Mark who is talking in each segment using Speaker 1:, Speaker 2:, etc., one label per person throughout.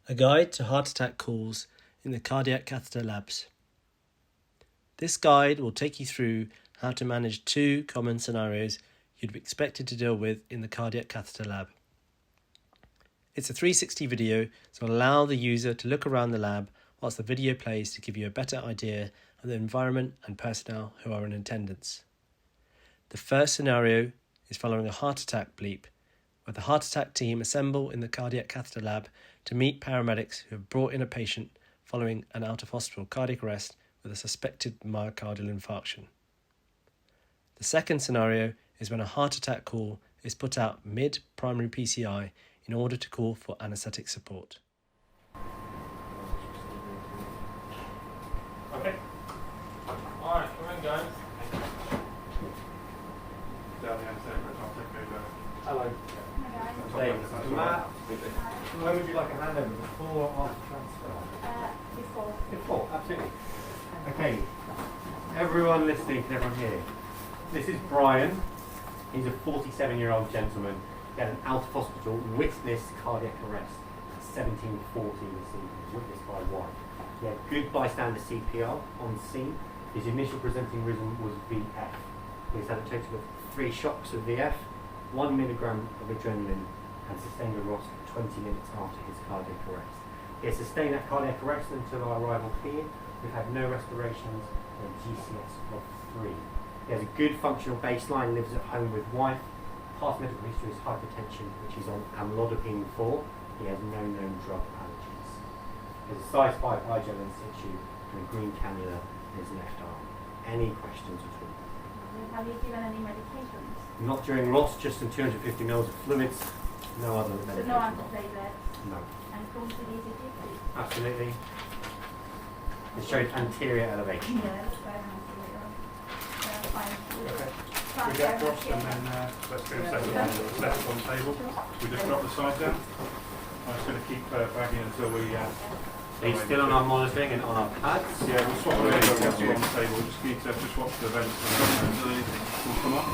Speaker 1: A guide to heart attack calls in the cardiac catheter labs. This guide will take you through how to manage two common scenarios you'd be expected to deal with in the cardiac catheter lab. It's a 360 video, so allow the user to look around the lab whilst the video plays to give you a better idea of the environment and personnel who are in attendance. The first scenario is following a heart attack bleep, where the heart attack team assemble in the cardiac catheter lab to meet paramedics who have brought in a patient following an out-of-hospital cardiac arrest with a suspected myocardial infarction. The second scenario is when a heart attack call is put out mid-primary PCI in order to call for anaesthetic support.
Speaker 2: Okay. Alright, come in guys. Down the anaesthetic, I'll take over.
Speaker 3: Hello. When would you like a handover, before or after transfer? Before, absolutely. Okay, everyone listening, can everyone hear? This is Brian. He's a 47-year-old gentleman. He had an out-of-hospital witness cardiac arrest at 17:40 this evening, witnessed by wife. He had good bystander CPR on scene. His initial presenting rhythm was VF. He's had a total of 3 shocks of VF, 1 milligram of adrenaline, and sustained a ROSC 20 minutes after his cardiac arrest. He has sustained that cardiac arrest until our arrival here. We've had no respirations and a GCS of 3. He has a good functional baseline, lives at home with wife. Past medical history is hypertension, which is on amlodipine 4. He has no known drug allergies. He has a size 5 eye gel in situ and a green cannula in his left arm. Any questions at all?
Speaker 4: Have you given any medications?
Speaker 3: Not during ROSC, just some 250 ml of fluids. No other medication.
Speaker 4: So no antiplatelets?
Speaker 3: No.
Speaker 4: And come to the ECG, please?
Speaker 3: Absolutely. It showed anterior elevation.
Speaker 4: Yeah, that's very nice. Fine.
Speaker 2: Okay. We get across and then let's go set it on the table. We just drop the side down. I'm just going to keep bagging until we...
Speaker 3: He's still on our monitoring and on our pads.
Speaker 2: Yeah, we'll swap it over once we're on the table. Just need to just watch the vents and we'll come up.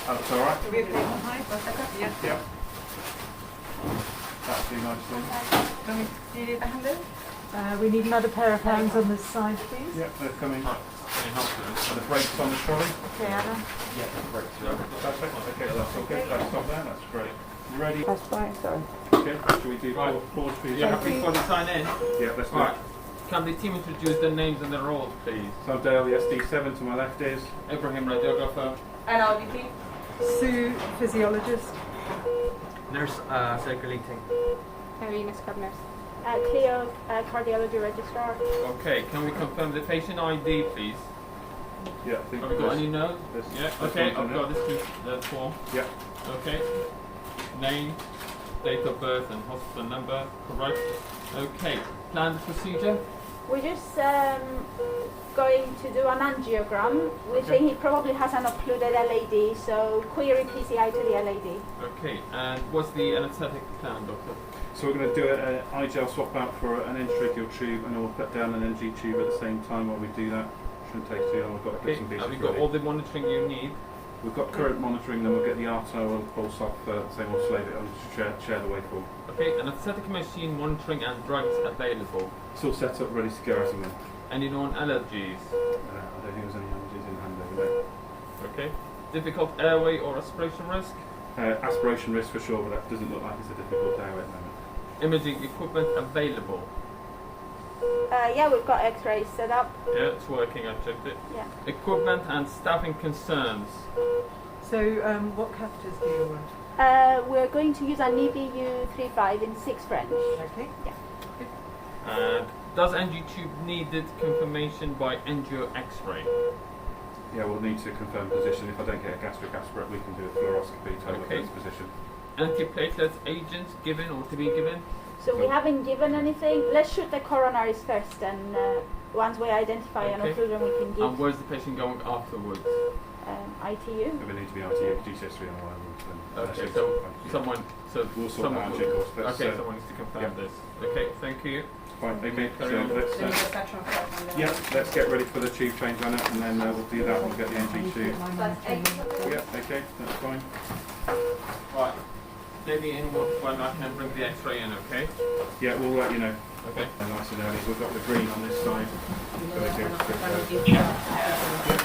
Speaker 2: That's alright?
Speaker 5: Do we have to on high for a second? Yeah.
Speaker 2: Yeah. That'll do nicely.
Speaker 5: Do you need the handle? We need another pair of hands on this side, please.
Speaker 2: Yep, they're coming. Are the brakes on the trolley?
Speaker 5: Okay, Anna.
Speaker 3: Yeah, great.
Speaker 2: That's it. Okay, that's okay. That's stop there. That's great. Ready?
Speaker 5: That's fine, sorry.
Speaker 2: Okay, should we do pause for you?
Speaker 6: You're happy for the sign in?
Speaker 2: Yeah, let's do
Speaker 6: Alright.
Speaker 2: it.
Speaker 6: Can the team introduce their names and their roles, please?
Speaker 2: So Dale, the SD7 to my left is.
Speaker 6: Ibrahim, radiographer.
Speaker 5: And RDP. Sue, physiologist.
Speaker 7: Nurse circulating.
Speaker 4: Irina Scrub nurse. Cleo, cardiology registrar.
Speaker 6: Okay, can we confirm the patient ID, please?
Speaker 2: Yeah, I think
Speaker 6: Have we got any notes?
Speaker 2: this-
Speaker 6: Yeah,
Speaker 2: this
Speaker 6: okay,
Speaker 2: one's
Speaker 6: I've
Speaker 2: in
Speaker 6: got this form.
Speaker 2: Yeah.
Speaker 6: Okay. Name, date of birth and hospital number, correct. Okay, planned procedure?
Speaker 4: We're just going to do an angiogram. We think he probably has an occluded LAD, so query PCI to the LAD.
Speaker 6: Okay, and what's the anaesthetic plan, doctor?
Speaker 2: So we're going to do an eye gel swap out for an endotracheal tube, and then we'll put down an NG tube at the same time while we do that. Shouldn't take too long. We've got
Speaker 6: Okay,
Speaker 2: bits and pieces
Speaker 6: have you got
Speaker 2: ready.
Speaker 6: all the monitoring you need?
Speaker 2: We've got current monitoring, then we'll get the arterial and pulse off, same we'll slave it and share the way forward.
Speaker 6: Okay, anaesthetic machine monitoring and drugs available.
Speaker 2: It's all set up, ready to go as and when.
Speaker 6: Any known allergies?
Speaker 2: I don't think there's any allergies in handover
Speaker 6: Okay. Difficult airway or aspiration risk?
Speaker 2: there. Aspiration risk for sure, but that doesn't look like it's a difficult day at the moment.
Speaker 6: Imaging equipment available?
Speaker 4: Yeah, we've got X-rays set up.
Speaker 6: Yeah, it's working, I checked it.
Speaker 4: Yeah.
Speaker 6: Equipment and staffing concerns?
Speaker 5: So, what catheters do you want?
Speaker 4: We're going to use an EBU 35 in 6 French.
Speaker 5: Okay.
Speaker 6: And does NG tube needed confirmation by angio X-ray?
Speaker 2: Yeah, we'll need to confirm position. If I don't get a gastric aspirate, we can do a fluoroscopy to
Speaker 6: Okay.
Speaker 2: its position.
Speaker 6: Antiplatelet agents given or to be given?
Speaker 4: So we haven't given anything. Let's shoot the coronaries first, and once we identify an
Speaker 6: Okay.
Speaker 4: occlusion, we can give
Speaker 6: And where's the patient going afterwards?
Speaker 4: ITU.
Speaker 2: If we need to be ITU, GCS3 on arrival, then
Speaker 6: Okay,
Speaker 2: that's
Speaker 6: so
Speaker 2: fine.
Speaker 6: someone, so
Speaker 2: We'll sort
Speaker 6: someone
Speaker 2: that out,
Speaker 6: will-
Speaker 2: of course. Let's,
Speaker 6: okay, someone needs to confirm
Speaker 2: yeah.
Speaker 6: this. Okay, thank you.
Speaker 2: Fine, okay, so
Speaker 6: Carry on.
Speaker 2: let's,
Speaker 5: So, section
Speaker 2: yeah, let's get ready for the tube change on it, and then we'll do that. We'll get the NG tube.
Speaker 5: My monitoring.
Speaker 2: Yeah, okay, that's fine.
Speaker 6: Right. Maybe in when I can bring the X-ray in, okay?
Speaker 2: Yeah, we'll let you know.
Speaker 6: Okay.
Speaker 2: Nice and early. We've got the green on this side. So they go yeah,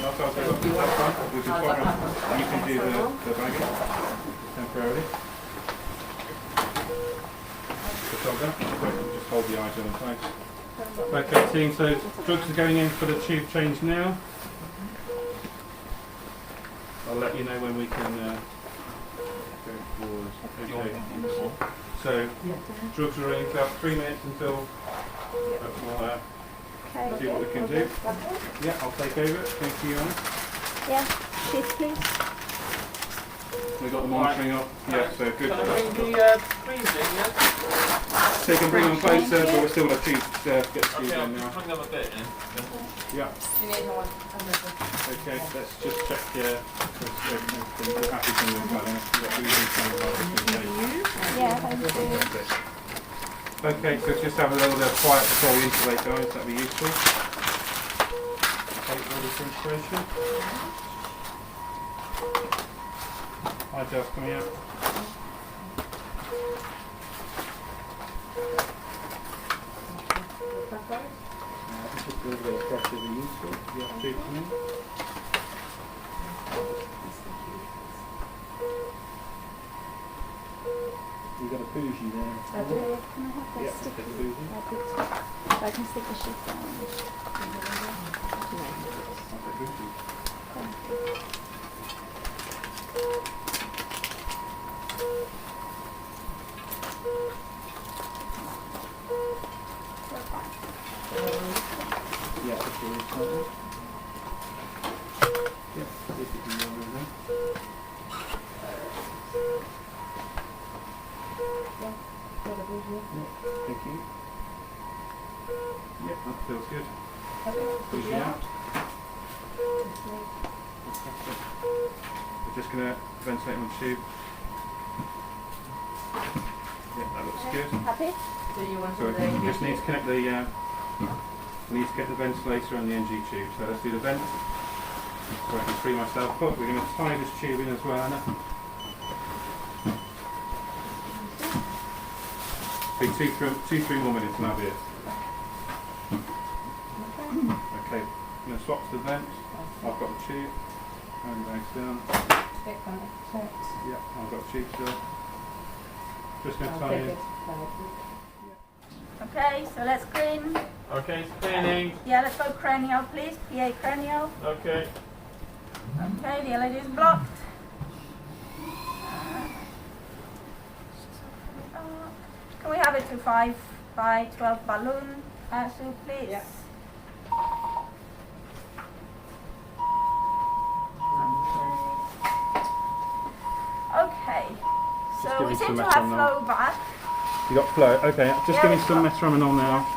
Speaker 2: that's fine. We can swap around. You can do the bagging temporarily. Just hold the eyes on the place. Okay, team, so drugs are going in for the tube change now. I'll let you know when we can go forward. Okay. So, drugs are in for 3 minutes until we'll see what we can do. Yeah, I'll take over. Thank you, Anna.
Speaker 4: Yeah, shift please.
Speaker 2: We've got the monitoring up. Yeah, so good.
Speaker 6: Can I bring the freeze in, yeah?
Speaker 2: So you can bring them closer, but we're still going to get the tubes
Speaker 6: Okay, I'll
Speaker 2: in now.
Speaker 6: bring them a bit in.
Speaker 2: Yeah.
Speaker 5: You need one.
Speaker 2: Okay, let's just check here. We're happy from your planning.
Speaker 4: Yeah, thank you.
Speaker 2: Okay, so just have a little bit of quiet before we insulate, guys. That'd be useful. Okay, ready for installation. Hi, Jeff, coming out. Just a little bit of pressure is useful. Yeah, tube coming in. You've got a bougie there.
Speaker 4: Can I have that
Speaker 2: Yeah,
Speaker 4: sticky?
Speaker 2: get the bougie.
Speaker 4: If I can stick the sheet down.
Speaker 2: That's a bougie. Yeah, that's really exciting. Yeah, see if you can go over there. Thank you. Yep, that feels good. Push it out. We're just going to ventilate on the tube. Yep, that looks good.
Speaker 4: Happy?
Speaker 2: So we just need to connect the we need to get the ventilator and the NG tube. So let's do the vent. So I can free myself up. We're going to tie this tube in as well, Anna. Be 3 more minutes and that'll be it. Okay, I'm going to swap to the vent. I've got the tube. And bags down. Yeah, I've got the tube still. Just going to tie in.
Speaker 4: Okay, so let's clean.
Speaker 6: Okay, scanning.
Speaker 4: Yeah, let's go cranial, please. PA cranial.
Speaker 6: Okay.
Speaker 4: Okay, the LED is blocked. Can we have it to 5 by 12 balloon, Sue, please?
Speaker 5: Yeah.
Speaker 4: Okay.
Speaker 2: Just
Speaker 4: So
Speaker 2: give
Speaker 4: we
Speaker 2: me
Speaker 4: seem
Speaker 2: some
Speaker 4: to
Speaker 2: metronome.
Speaker 4: have flow back.
Speaker 2: You got flow. Okay, just
Speaker 4: Yeah,
Speaker 2: give me
Speaker 4: we've
Speaker 2: some
Speaker 4: got-
Speaker 2: metronome now.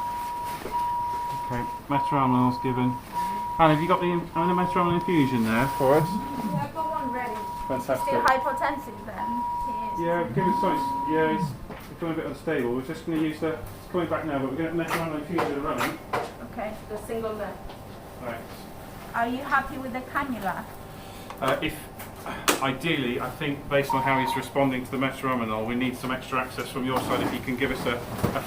Speaker 2: Okay, metronome given. Anna, have you got the metronome infusion there for us?
Speaker 4: Yeah, I've got one ready.
Speaker 2: Fantastic.
Speaker 4: Still hypotensive then? He is.
Speaker 2: Yeah, give us something. Yeah, he's becoming a bit unstable. We're just going to use the. It's coming back now, but we're going to metronome infusion running.
Speaker 4: Okay.
Speaker 5: The single leg.
Speaker 2: Right.
Speaker 4: Are you happy with the cannula?
Speaker 2: If ideally, I think based on how he's responding to the metronome, we need some extra access from your side. If you can give us a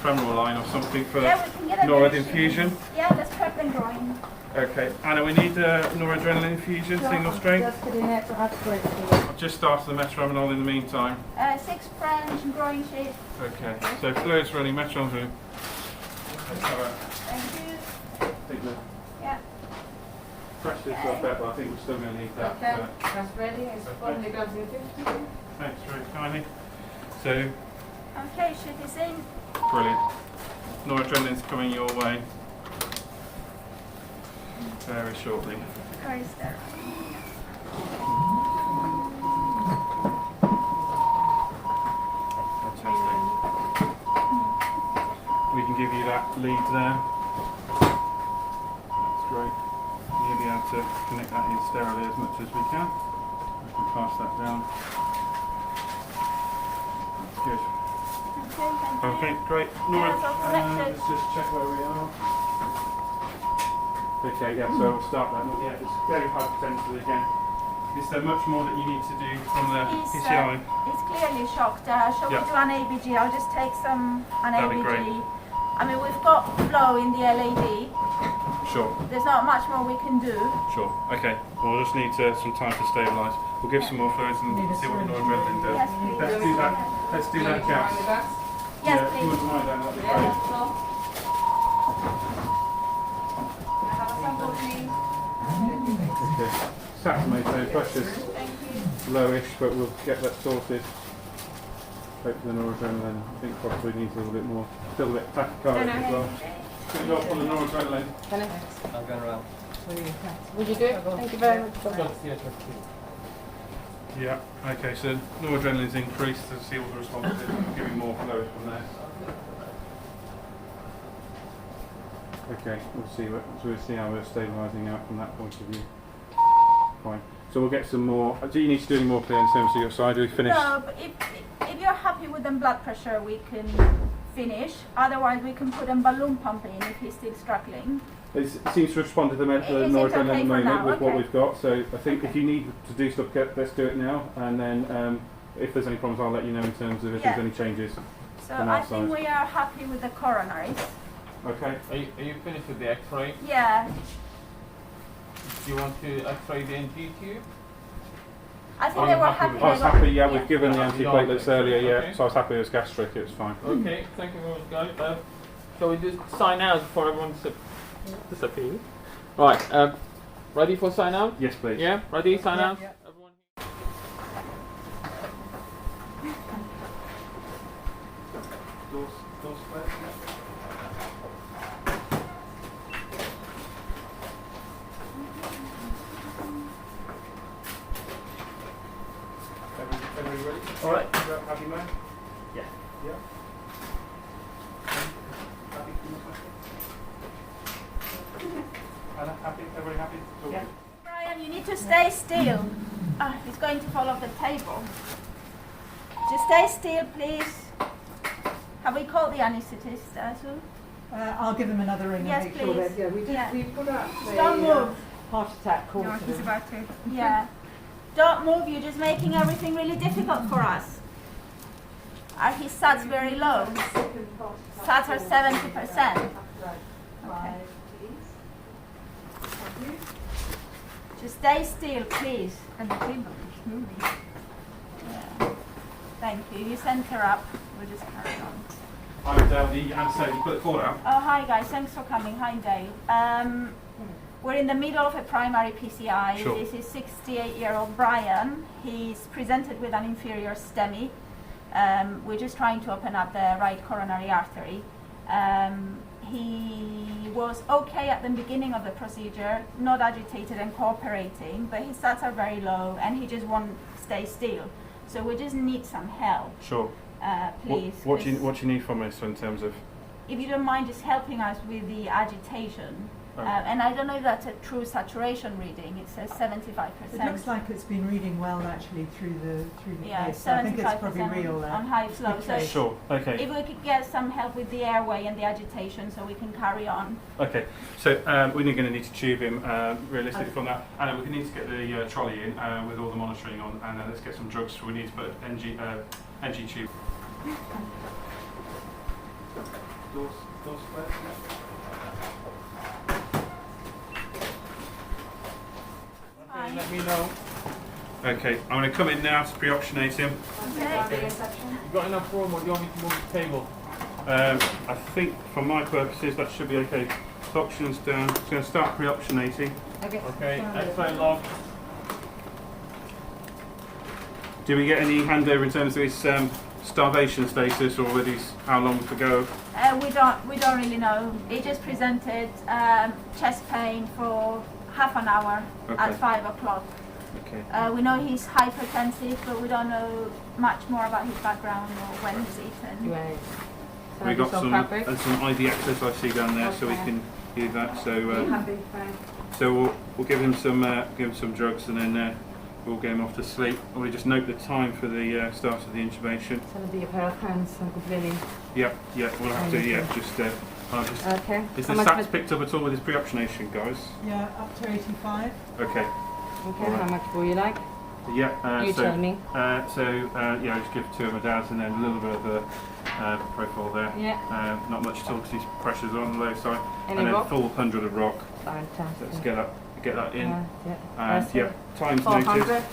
Speaker 2: femoral line or something for
Speaker 4: Yeah, we can get a
Speaker 2: NORAD
Speaker 4: machine.
Speaker 2: infusion.
Speaker 4: Yeah, let's prep and drawing.
Speaker 2: Okay, Anna, we need noradrenaline infusion, single strength.
Speaker 5: Just put in it to have to
Speaker 2: I've just started the metronome in the meantime.
Speaker 4: 6 French drawing sheet.
Speaker 2: Okay, so fluid's running, metronome's running.
Speaker 4: Thank you.
Speaker 2: Take the
Speaker 4: Yeah.
Speaker 2: pressure's got better, but I think we're still going to need that.
Speaker 5: Okay, that's ready. It's 4 milligrams in 50.
Speaker 2: Thanks very kindly. So,
Speaker 4: Okay, sheet is in.
Speaker 2: brilliant. Noradrenaline's coming your way very shortly.
Speaker 4: Where is there?
Speaker 2: Fantastic. We can give you that lead there. That's great. You'll be able to connect that in sterilely as much as we can. We can pass that down. That's good.
Speaker 4: Okay, thank you.
Speaker 2: Okay, great. Nora,
Speaker 4: it's all connected.
Speaker 2: let's just check where we are. Okay, yeah, so we'll start that. Yeah, it's very hypertensive again. Is there much more that you need to do from the PCI?
Speaker 4: He's clearly shocked. Shall we do an ABG? I'll just take an
Speaker 2: That'd be
Speaker 4: ABG.
Speaker 2: great.
Speaker 4: I mean, we've got flow in the LAD.
Speaker 2: Sure.
Speaker 4: There's not much more we can do.
Speaker 2: Sure. Okay. Well, we'll just need some time to stabilise. We'll give some more fluids and see what the noradrenaline does.
Speaker 4: Yes, please.
Speaker 2: Let's do that. Let's do that, Gas.
Speaker 4: Yes,
Speaker 2: Yeah, if you
Speaker 4: please.
Speaker 2: wouldn't mind, then that'd be great. Okay. Saturated, pressure's lowish, but we'll get that sorted. Hopefully the noradrenaline, I think possibly needs a little bit more, still a bit tachycardic as well. Good job on the noradrenaline.
Speaker 7: I'm going around.
Speaker 5: Would you do it? Thank you very much.
Speaker 2: Yeah, okay, so noradrenaline's increased to see what the response is. We'll give you more fluid from there. Okay, we'll see how we're stabilising out from that point of view. Fine. So we'll get some more. Do you need to do any more clear in terms of your side? Are we finished?
Speaker 4: No, but if you're happy with the blood pressure, we can finish. Otherwise, we can put a balloon pump in if he's still struggling.
Speaker 2: It seems to respond to the
Speaker 4: Is it
Speaker 2: noradrenaline
Speaker 4: okay
Speaker 2: at the
Speaker 4: for
Speaker 2: moment
Speaker 4: now?
Speaker 2: with what
Speaker 4: Okay.
Speaker 2: we've got. So I think if you need to do stuff, let's do it now. And then if there's any problems, I'll let you know in terms of if there's
Speaker 4: Yeah.
Speaker 2: any changes.
Speaker 4: So
Speaker 2: From
Speaker 4: I
Speaker 2: our
Speaker 4: think
Speaker 2: side.
Speaker 4: we are happy with the coronaries.
Speaker 2: Okay.
Speaker 6: Are you finished with the X-ray?
Speaker 4: Yeah,
Speaker 6: Do you want to X-ray the NG tube?
Speaker 4: I think
Speaker 6: Are
Speaker 4: they
Speaker 6: you
Speaker 4: were
Speaker 6: happy
Speaker 4: happy.
Speaker 6: with
Speaker 2: I was
Speaker 4: they got-
Speaker 2: happy, yeah, we've given the
Speaker 6: Yeah.
Speaker 2: antiplatelets earlier, yeah,
Speaker 6: Okay.
Speaker 2: so I was happy it was gastric, it was fine.
Speaker 6: Okay, thank you very much, guys. Shall we just sign out before everyone disappears? Right, ready for sign out?
Speaker 2: Yes, please.
Speaker 6: Yeah, ready, sign out?
Speaker 5: Yeah.
Speaker 6: Everyone.
Speaker 2: Doors square, Everybody ready? All right. Happy, man?
Speaker 7: Yeah.
Speaker 2: Yeah. Happy? Anna, happy? Everybody happy?
Speaker 5: Yeah.
Speaker 4: Brian, you need to stay still. He's going to fall off the table. Just stay still, please. Have we called the anaesthetist, Azu?
Speaker 5: I'll give them another ring
Speaker 4: Yes,
Speaker 5: and make sure
Speaker 4: please.
Speaker 5: that we
Speaker 4: Yeah.
Speaker 5: we put up
Speaker 4: Just don't move.
Speaker 5: heart attack call to them.
Speaker 4: about to. Yeah. Don't move, you're just making everything really difficult for us. Are his SATs very low? SATs are 70%. Okay. Just stay still, please. And the table is moving. Yeah. Thank you. You center up. We'll just carry on.
Speaker 2: I'm down the anesthetic. You put the cord out.
Speaker 4: Oh, hi guys. Thanks for coming. Hi, Dave. We're in the middle of a primary PCI.
Speaker 2: Sure.
Speaker 4: This is 68-year-old Brian. He's presented with an inferior STEMI. We're just trying to open up the right coronary artery. He was okay at the beginning of the procedure, not agitated and cooperating, but his SATs are very low and he just won't stay still. So we just need some help,
Speaker 2: Sure.
Speaker 4: please.
Speaker 2: What do you need from us in terms of?
Speaker 4: If you don't mind just helping us with the agitation.
Speaker 2: Oh.
Speaker 4: And I don't know if that's a true saturation reading. It says 75%.
Speaker 5: It looks like it's been reading well actually through the
Speaker 4: Yeah,
Speaker 5: case. So I think it's probably
Speaker 4: 75%
Speaker 5: real
Speaker 4: on high flow. So
Speaker 5: Okay.
Speaker 2: Sure. Okay.
Speaker 4: if we could get some help with the airway and the agitation so we can carry on.
Speaker 2: Okay. So we're going to need to tube him realistically from that, and we need to get the trolley in with all the monitoring on, and let's get some drugs. We need to put NG tube. Doors square.
Speaker 4: Fine.
Speaker 6: Let me know.
Speaker 2: Okay, I'm going to come in now to pre-oxygenate him.
Speaker 4: Okay.
Speaker 6: You got enough room, or do you want me to move the table?
Speaker 2: I think for my purposes that should be okay. So oxygen's down. It's going to start pre-oxygenating.
Speaker 6: Okay, X-ray locked.
Speaker 2: Do we get any handover in terms of his starvation status or whether he's how long to go?
Speaker 4: We don't really know. He just presented chest pain for half an hour
Speaker 2: Okay.
Speaker 4: at 5 o'clock.
Speaker 2: Okay.
Speaker 4: We know he's hypertensive, but we don't know much more about his background or when he's eaten.
Speaker 5: Right.
Speaker 2: We got some IV access I see down there, so we
Speaker 5: Okay.
Speaker 2: can do that. So
Speaker 5: Happy, fine.
Speaker 2: so we'll give him some drugs and then we'll get him off to sleep. And we just note the time for the start of the intubation.
Speaker 5: It's going to be a pair of hands, so completely.
Speaker 2: Yeah, we'll have to just. I'll just.
Speaker 5: Okay.
Speaker 2: Is the
Speaker 5: How much
Speaker 2: SATs
Speaker 5: was-
Speaker 2: picked up at all with his pre-oxygenation, guys?
Speaker 5: Yeah, up to 85.
Speaker 2: Okay.
Speaker 5: Okay,
Speaker 2: All right.
Speaker 5: how much will you like?
Speaker 2: Yeah.
Speaker 5: You tell me.
Speaker 2: Yeah, just give 2 of my dad's and then a little bit of a profile there.
Speaker 5: Yeah.
Speaker 2: Not much at all because his pressure's on the low side.
Speaker 5: Any
Speaker 2: and then
Speaker 5: rock?
Speaker 2: full 100 of rock.
Speaker 5: Fantastic.
Speaker 2: Let's get that in.
Speaker 5: Yeah.
Speaker 2: And
Speaker 5: That's
Speaker 2: yeah,
Speaker 5: it.
Speaker 2: time's
Speaker 5: 400.
Speaker 2: noted.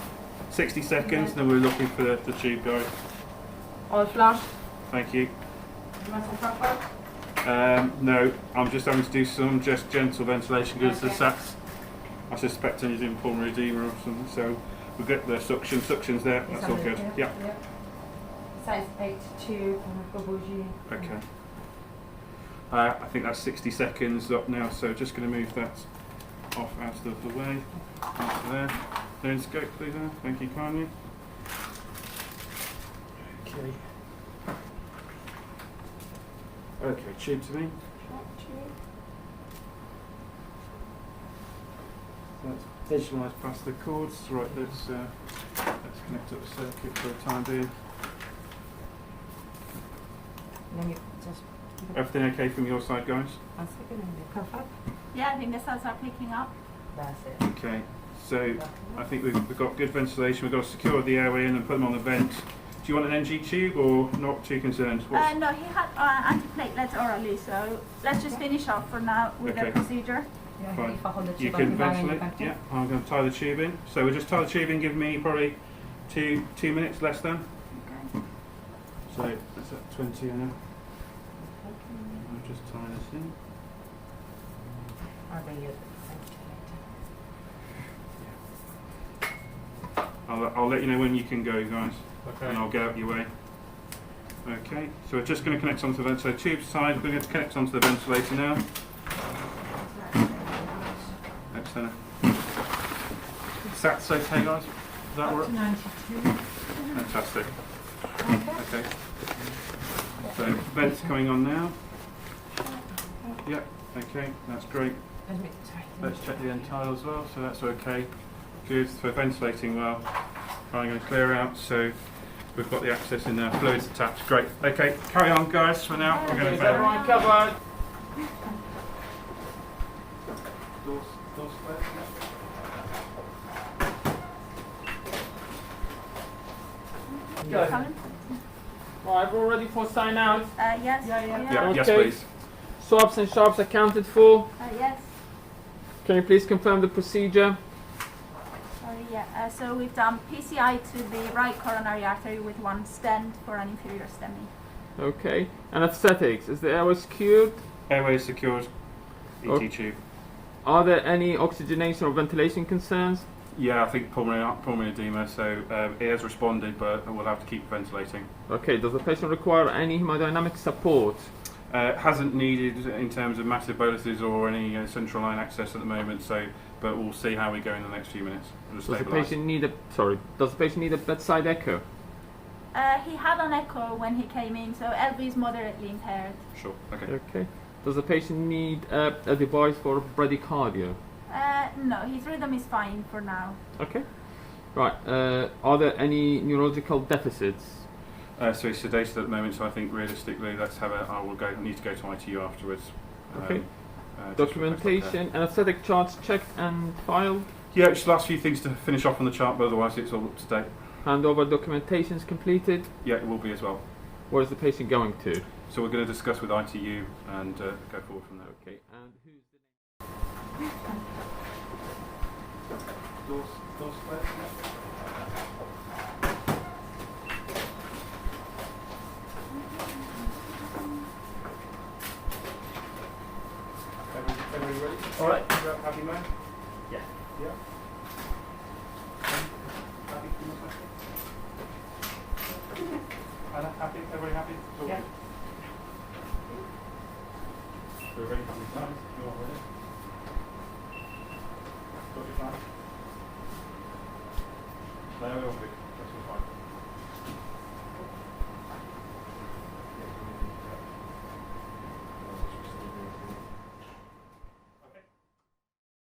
Speaker 2: 60 seconds. Then we're looking for the tube guys.
Speaker 5: All flush.
Speaker 2: Thank you.
Speaker 5: You want some chocolate?
Speaker 2: No, I'm just having to do some just gentle ventilation because the
Speaker 5: Okay.
Speaker 2: SATs, I suspect he's in pulmonary edema or something. So we'll get the suction's there. That's all good. Yeah.
Speaker 5: Size 8-2 for bougie.
Speaker 2: Okay. I think that's 60 seconds up now, so just going to move that off out of the way. Onto there. Then scope, please. Thank you kindly. Okay. Okay, tube to me. Let's visualise past the cords. Right, let's connect up the circuit for a time being.
Speaker 5: Let me just
Speaker 2: Everything okay from your side, guys?
Speaker 5: 1 second and you cough up.
Speaker 4: Yeah, I think the cells are picking up.
Speaker 5: That's it.
Speaker 2: Okay, so I think we've got good ventilation. We've got to secure the airway in and put them on the vent. Do you want an NG tube or not too concerned?
Speaker 4: No, he had antiplatelets orally, so let's just finish off for now with
Speaker 2: Okay.
Speaker 4: the procedure.
Speaker 5: Yeah,
Speaker 2: Fine.
Speaker 5: if I hold the
Speaker 2: You
Speaker 5: tube
Speaker 2: can
Speaker 5: on the bag and you
Speaker 2: ventilate?
Speaker 5: can
Speaker 2: Yeah, I'm going to tie the tube in. So we'll just tie the tube in, give me probably two minutes less than.
Speaker 4: Okay.
Speaker 2: So that's at 20 now. I'll just tie this in.
Speaker 5: I'll bring you
Speaker 2: I'll let you know when you can go, guys,
Speaker 6: Okay.
Speaker 2: and I'll get out your way. Okay, so we're just going to connect onto the ventilator. So tube side, we're going to connect onto the ventilator now. Excellent. SAT's okay, guys? Does that work?
Speaker 5: 92.
Speaker 2: Fantastic. Okay. So vents coming on now. Yep. Okay, that's great. Let's check the end tile as well. So that's okay. Good. So ventilating well. I'm going to clear out. So we've got the access in there. Fluids attached. Great. Okay. Carry on, guys. For now, we're going
Speaker 6: Is
Speaker 2: to
Speaker 6: everyone covered?
Speaker 2: Doors clear.
Speaker 4: Coming?
Speaker 6: Right, we're ready for sign out.
Speaker 4: Yes.
Speaker 2: Yeah. Yes,
Speaker 6: Okay.
Speaker 2: please.
Speaker 6: Swabs and sharps accounted for.
Speaker 4: Yes.
Speaker 6: Can you please confirm the procedure?
Speaker 4: So we've done PCI to the right coronary artery with 1 stent for an inferior STEMI.
Speaker 6: Okay. Anesthetics. Is the airway secured?
Speaker 2: Airway secured. ET
Speaker 6: Okay.
Speaker 2: tube.
Speaker 6: Are there any oxygenation or ventilation concerns?
Speaker 2: Yeah, I think pulmonary edema. So it has responded, but we'll have to keep ventilating.
Speaker 6: Okay. Does the patient require any hemodynamic support?
Speaker 2: Hasn't needed in terms of massive boluses or any central line access at the moment. So, but we'll see how we go in the next few minutes. We'll
Speaker 6: Does the
Speaker 2: stabilise.
Speaker 6: patient need a Does the patient need a bedside echo?
Speaker 4: He had an echo when he came in, so LV is moderately impaired.
Speaker 2: Sure. Okay.
Speaker 6: Okay. Does the patient need a device for bradycardia?
Speaker 4: No, his rhythm is fine for now.
Speaker 6: Okay. Right. Are there any neurological deficits?
Speaker 2: So he's sedated at the moment. So I think realistically, I will need to go to ITU afterwards.
Speaker 6: Okay.
Speaker 2: Just
Speaker 6: Documentation, anesthetic charts checked and filed.
Speaker 2: Yeah, just last few things to finish off on the chart, but otherwise it's all up to date.
Speaker 6: Handover documentation is completed.
Speaker 2: Yeah, it will be as well.
Speaker 6: Where is the patient going to?
Speaker 2: So we're going to discuss with ITU and go forward from there.
Speaker 6: Okay. And who's the
Speaker 2: Doors clear? Everybody ready?
Speaker 7: All right.
Speaker 2: Happy man?
Speaker 7: Yeah.
Speaker 2: Yeah. Happy? Anna, happy? Everybody happy?
Speaker 7: Yeah.
Speaker 2: So we're ready for the time? You all ready? Got your plan? No, we're all good.